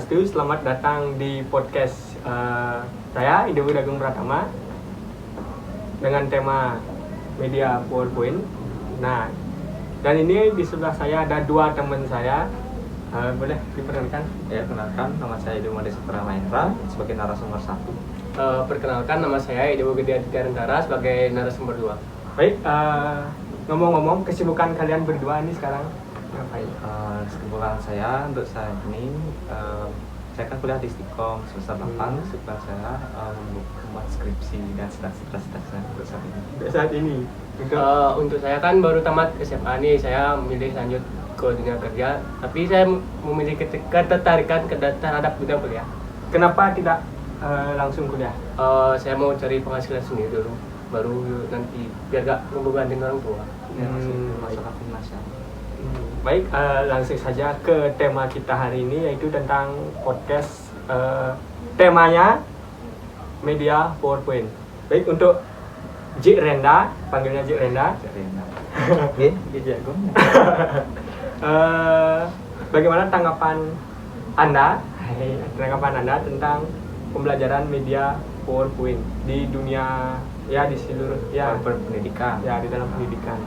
Swastiastu, selamat datang di podcast saya, Ide Widagung Pratama, dengan tema media PowerPoint. Nah, dan ini di sebelah saya ada dua teman saya. Boleh diperkenalkan? Ya, kenalkan, nama saya Ide Made Saputra Mahendra sebagai narasumber 1. Perkenalkan, nama saya Ide Widya Rentara sebagai narasumber 2. Baik, ngomong-ngomong, kesibukan kalian berdua ini sekarang ngapain? Kesibukan saya untuk saat ini, saya kan kuliah di Istiqom semester 8. Kesibukan saya membuat skripsi dan stres saya untuk saat ini. Untuk saya kan baru tamat SMA nih, saya memilih lanjut ke dunia kerja, tapi saya memiliki ketertarikan terhadap dunia kuliah. Kenapa tidak langsung kuliah? Saya mau cari penghasilan sendiri dulu, baru nanti biar gak membebani orang tua. Masuk ke finansial. Baik, langsung saja ke tema kita hari ini, yaitu tentang podcast. Temanya media PowerPoint. Baik, untuk Jik Renda, panggilnya Jik Renda. Oke, jago. Bagaimana tanggapan Anda tentang pembelajaran media PowerPoint di dunia, ya di seluruh pendidikan? Ya, di dalam pendidikan.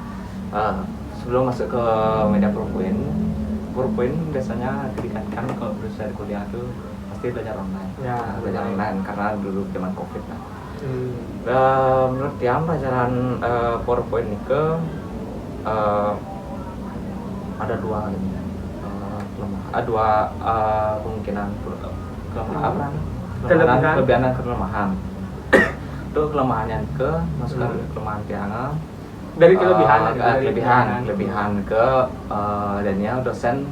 Sebelum masuk ke media PowerPoint biasanya dikaitkan kalau berusaha di kuliah itu pasti belajar online. Ya, belajar online karena dulu zaman COVID lah. Menurut yang pelajaran PowerPoint ini ada dua kemungkinan kelebihan dan kelemahan. Itu kelemahannya masukkan kelemahan tiang Dari kelebihan ke adanya dosen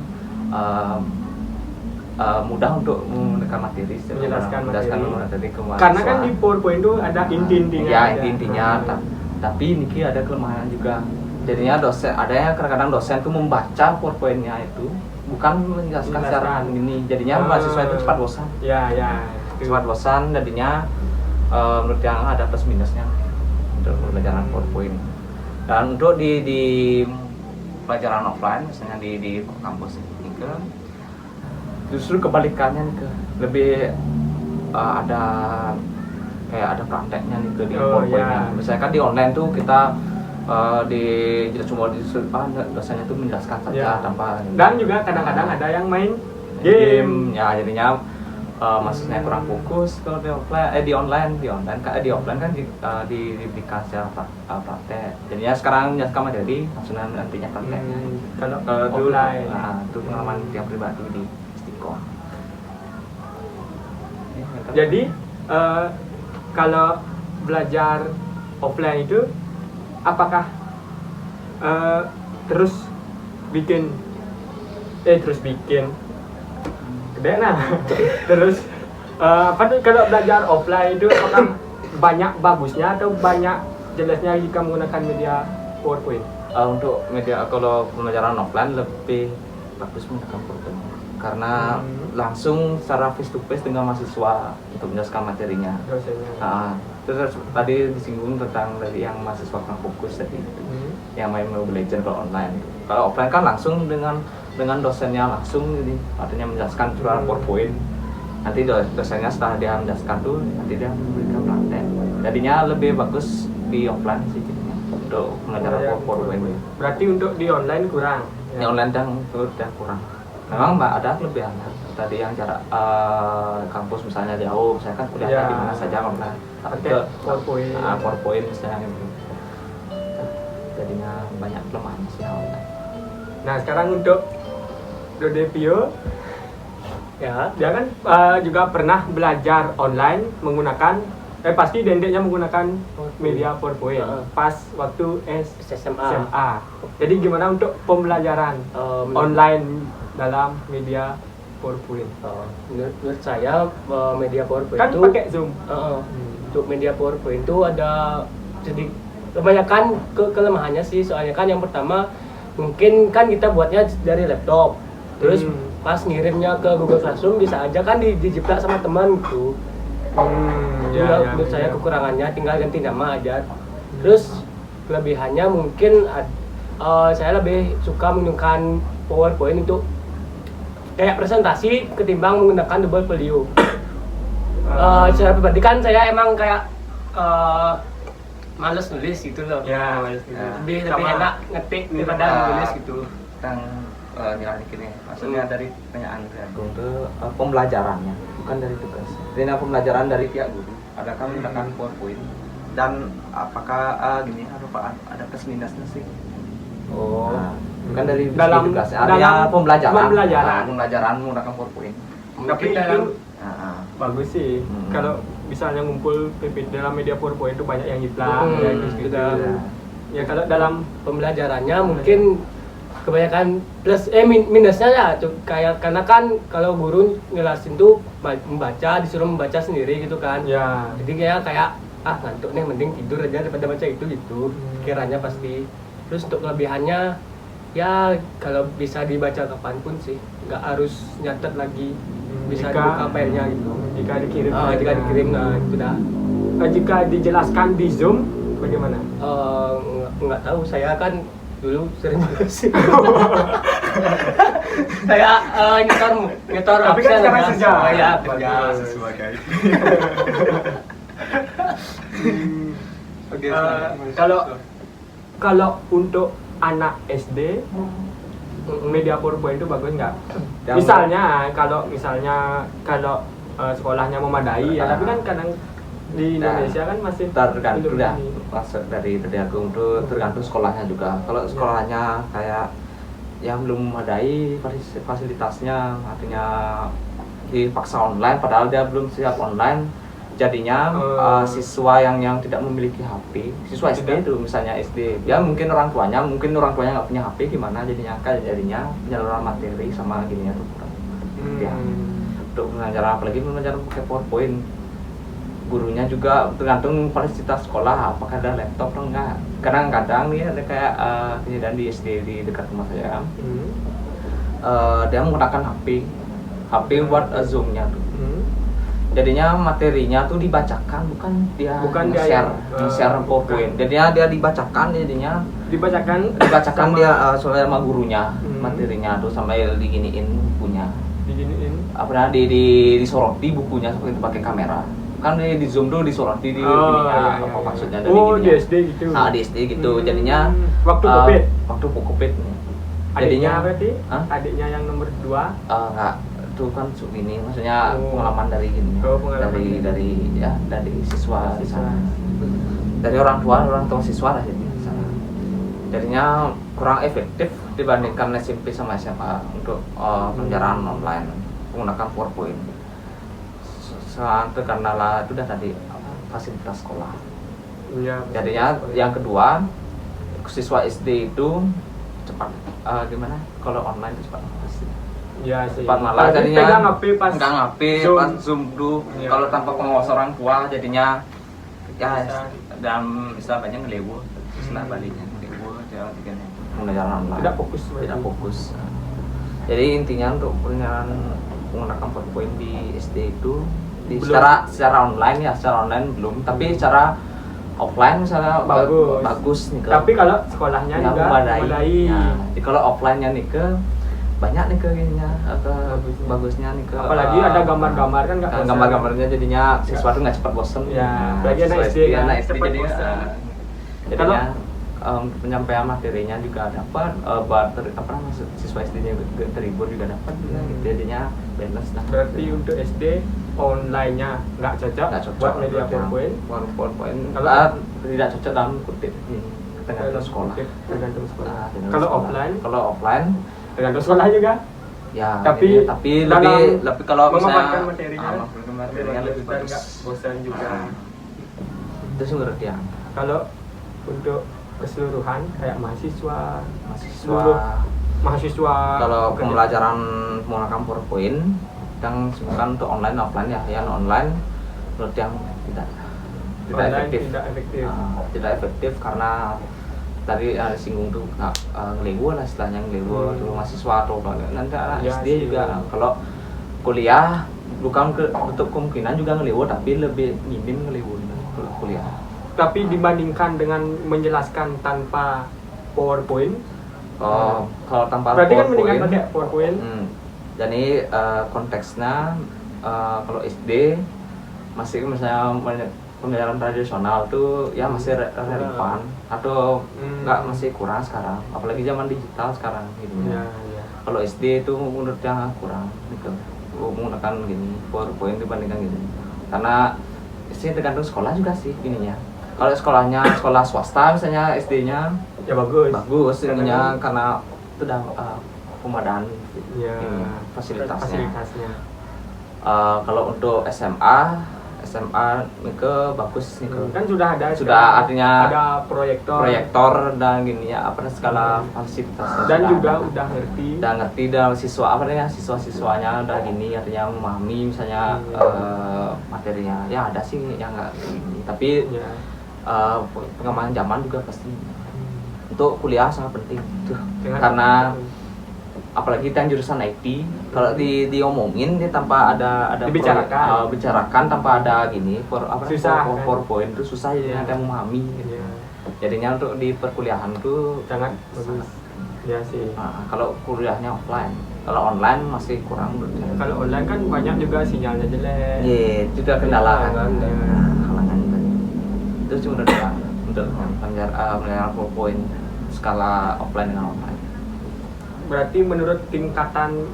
mudah untuk menekan materi, menjelaskan materi. Karena Karena kan di PowerPoint itu ada inti-intinya. Ya, inti-intinya. Tapi ini ada kelemahan juga. Jadinya adanya kadang-kadang dosen tuh membaca PowerPoint-nya itu bukan menjelaskan secara ini. Jadinya mahasiswa itu cepat bosan. Ya. Cepat bosan, jadinya menurut yang ada plus minusnya untuk pelajaran PowerPoint. Dan untuk di pelajaran offline, misalnya di kampus ini justru kebalikannya lebih ada prakteknya di PowerPoint-nya. Misalnya kan di online tuh kita dosennya tuh menjelaskan saja tanpa, dan juga kadang-kadang ada yang main game. Ya, jadinya maksudnya kurang fokus. Kalau di online kan diberikan secara praktek. Jadinya sekarang menjelaskan materi langsung nantinya prakteknya. Kalau dulu offline, itu pengalaman yang pribadi di Istiqom. Jadi kalau belajar offline itu apakah terus bikin gede nah terus kalau belajar offline itu apakah banyak bagusnya atau banyak jelasnya jika menggunakan media PowerPoint? Untuk media, kalau pembelajaran offline lebih bagus menggunakan PowerPoint karena langsung secara face to face dengan mahasiswa untuk menjelaskan materinya. Terus tadi disinggung tentang dari yang mahasiswa kurang fokus tadi itu, yang main Mobile Legends kalau online. Kalau offline kan langsung dengan dosennya langsung, jadi artinya menjelaskan secara PowerPoint. Nanti dosennya setelah dia menjelaskan tuh nanti dia memberikan praktek. Jadinya lebih bagus di offline sih untuk pelajaran PowerPoint. Berarti untuk di online kurang. Di online dan kurang. Memang ada kelebihannya. Tadi yang jarak kampus misalnya jauh, saya kan kuliah di mana saja online. Pakai PowerPoint misalnya gitu. Jadinya banyak kelemahan sih online. Nah, sekarang untuk Dodepio, ya, dia kan juga pernah belajar online menggunakan pasti dendeknya menggunakan media PowerPoint pas waktu SMA. Jadi gimana untuk pembelajaran online dalam media PowerPoint? Menurut saya media PowerPoint kan itu pakai Zoom. Untuk media PowerPoint itu ada kebanyakan kelemahannya sih. Soalnya kan yang pertama mungkin kan kita buatnya dari laptop, terus pas ngirimnya ke Google Classroom bisa aja kan dijiplak sama teman gitu. Menurut saya kekurangannya tinggal ganti nama aja. Terus kelebihannya mungkin saya lebih suka menggunakan PowerPoint untuk kayak presentasi ketimbang menggunakan double folio. Secara pribadi kan saya emang kayak males nulis gitu loh. Ya, males nulis. Lebih enak ngetik daripada nulis gitu. Tentang nilai gini, maksudnya dari pertanyaan Agung itu pembelajarannya, bukan dari tugas. Jadi pembelajaran dari pihak guru. Adakah menggunakan PowerPoint? Dan apakah gini ada plus minusnya sih? Oh, bukan dari dalam tugas. dalam Artinya pembelajaran. pembelajaran menggunakan PowerPoint. Tapi dalam itu bagus sih. Kalau misalnya ngumpul PPT dalam media PowerPoint itu banyak yang hilang ya terus gitu. Ya kalau dalam pembelajarannya mungkin kebanyakan plus minusnya ya kayak karena kan kalau guru ngelasin tuh disuruh membaca sendiri gitu kan. ya Jadi kayak ngantuk nih mending tidur aja daripada baca itu gitu. Kiranya pasti. Terus untuk kelebihannya ya kalau bisa dibaca kapanpun sih, nggak harus nyatet lagi, bisa dibuka filenya gitu. jika dikirim Jika dikirim itu dah. jika dijelaskan di Zoom bagaimana? Nggak tahu, saya kan dulu sering sih. Saya nyetor Tapi kan absen sekarang aja. kerja. Ya kerja. Sesuai. Oke. Kalau untuk anak SD media PowerPoint itu bagus nggak? Misalnya kalau sekolahnya memadai ya, tapi kan kadang di Indonesia kan masih tergantung belum ya ini. masuk dari Agung itu tergantung sekolahnya juga. Kalau sekolahnya kayak yang belum memadai fasilitasnya, artinya dipaksa online padahal dia belum siap online, jadinya siswa yang tidak memiliki HP, siswa SD itu misalnya SD, ya mungkin orang tuanya nggak punya HP, gimana jadinya penyaluran materi sama gininya tuh kurang. Ya untuk pembelajaran, apalagi pembelajaran pakai PowerPoint, gurunya juga tergantung fasilitas sekolah, apakah ada laptop atau enggak. Kadang-kadang nih ada kayak kejadian di SD di dekat rumah saya, dia menggunakan HP buat Zoom-nya tuh. Jadinya materinya tuh dibacakan, bukan dia share PowerPoint. Jadinya dia dibacakan sama dia sama gurunya, materinya tuh sampai diginiin bukunya. Disoroti bukunya seperti itu pakai kamera. Kan di Zoom tuh disoroti apa maksudnya dari di SD gitu. Di SD gitu. Jadinya waktu Covid. Adiknya berarti? Adiknya yang nomor 2? Enggak, itu kan ini maksudnya pengalaman dari gini. Dari siswa di sana. Dari orang tua siswa lah jadinya. Jadinya kurang efektif dibandingkan SMP sama SMA untuk pembelajaran online menggunakan PowerPoint. Karena lah itu udah tadi fasilitas sekolah. Jadinya yang kedua, siswa SD itu cepat gimana? Kalau online itu cepat pasti. Ya sih. Cepat malah jadinya pegang HP pas Zoom dulu. Kalau tanpa pengawas orang tua jadinya ya dalam istilah banyak ngelewo, istilah baliknya ngelewo dia pembelajaran online. Tidak fokus. Jadi intinya untuk pembelajaran menggunakan PowerPoint di SD itu secara online belum, tapi secara offline misalnya bagus nih. Tapi kalau sekolahnya juga memadai. Jadi kalau offline-nya nih banyak nih kayaknya bagusnya nih apalagi ada gambar-gambar kan nggak gambar-gambarnya jadinya siswa tuh nggak cepat bosen bagi anak SD jadinya penyampaian materinya juga dapat siswa SD-nya terhibur juga dapat jadinya balance lah. Berarti untuk SD online-nya nggak cocok buat media PowerPoint. Kalau tidak cocok dalam kutip tergantung sekolah. Kalau offline tergantung sekolah juga. Ya, tapi lebih kalau misalnya materinya lebih bagus. Bosan juga. Itu sumber dia. Kalau untuk keseluruhan kayak mahasiswa kalau pembelajaran menggunakan PowerPoint yang bukan untuk online offline ya, yang online menurut yang tidak efektif karena tadi singgung tuh ngelewo lah istilahnya ngelewo tuh mahasiswa atau nanti SD juga. Kalau kuliah bukan untuk kemungkinan juga ngelewo, tapi lebih minim ngelewo kuliah. Tapi dibandingkan dengan menjelaskan tanpa PowerPoint, kalau tanpa berarti PowerPoint, kan mendingan pakai PowerPoint. Jadi konteksnya kalau SD masih misalnya pembelajaran tradisional tuh ya masih relevan atau nggak masih kurang sekarang, apalagi zaman digital sekarang gitu. Kalau SD itu menurutnya kurang gitu, menggunakan gini PowerPoint dibandingkan gitu, karena SD tergantung sekolah juga sih ininya. Kalau sekolahnya sekolah swasta misalnya SD-nya Ya bagus. ininya karena itu udah pemadaan fasilitasnya. Kalau untuk SMA ke bagus nih Kan sudah ada artinya ada proyektor dan gini ya apa skala fasilitasnya dan juga ada. udah ngerti dan siswa-siswanya udah gini artinya memahami misalnya materinya ya ada sih yang nggak gini tapi pengembangan zaman juga pasti untuk kuliah sangat penting tuh karena apalagi kita yang jurusan IT kalau diomongin dia tanpa ada bicarakan tanpa ada gini PowerPoint itu susah jadinya ada memahami gitu. Jadinya untuk di perkuliahan tuh sangat bagus ya sih. Kalau kuliahnya offline, kalau online masih kurang menurutnya. Kalau online kan banyak juga sinyalnya jelek. Iya, juga kendala kan. Halangan tadi. Itu cuma untuk pembelajaran PowerPoint skala offline dengan online. Berarti menurut tingkatan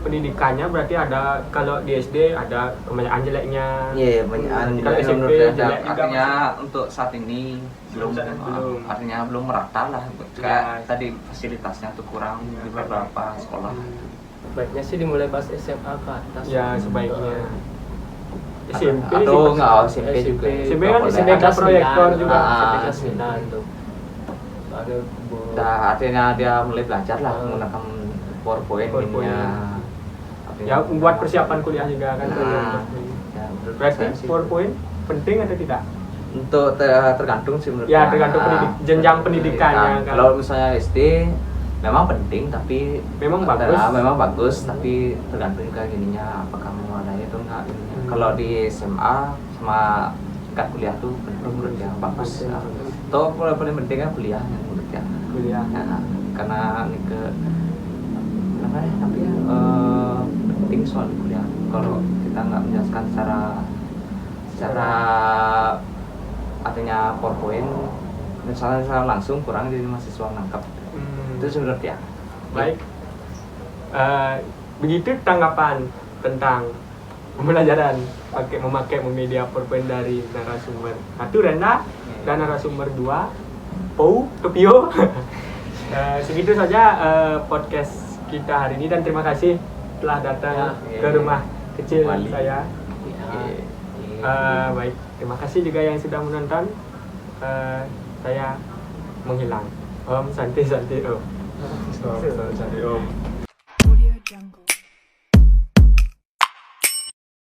pendidikannya berarti ada kalau di SD ada kebanyakan jeleknya. Iya, banyakan kalau SMP jelek artinya untuk saat ini belum artinya belum merata lah. Kayak tadi fasilitasnya tuh kurang di beberapa sekolah. Baiknya sih dimulai pas SMA ke atas. Ya, sebaiknya. SMP atau enggak SMP juga. SMP kan SMP kelas proyektor juga. SMP kelas 9 tuh. Artinya dia mulai belajar lah menggunakan PowerPoint-nya. Ya membuat persiapan kuliah juga kan. Berarti PowerPoint penting atau tidak? Untuk tergantung sih menurut ya tergantung jenjang pendidikannya kan. Kalau misalnya SD memang penting tapi memang bagus tapi tergantung juga gininya apakah mau ada itu enggak gininya. Kalau di SMA sama tingkat kuliah tuh penting menurutnya bagus. Toh paling penting kan kuliah menurutnya. Karena ini ke tapi penting soal kuliah. Kalau kita nggak menjelaskan secara artinya PowerPoint misalnya langsung kurang jadi mahasiswa menangkap. Itu sebenarnya. Baik. Begitu tanggapan tentang pembelajaran memakai media PowerPoint dari narasumber 1 Renda dan narasumber 2 Pou Topio. Segitu saja podcast kita hari ini dan terima kasih telah datang ke rumah kecil saya. Baik, terima kasih juga yang sudah menonton. Saya menghilang. Om Santi Om. Santi Om. Audio Jungle.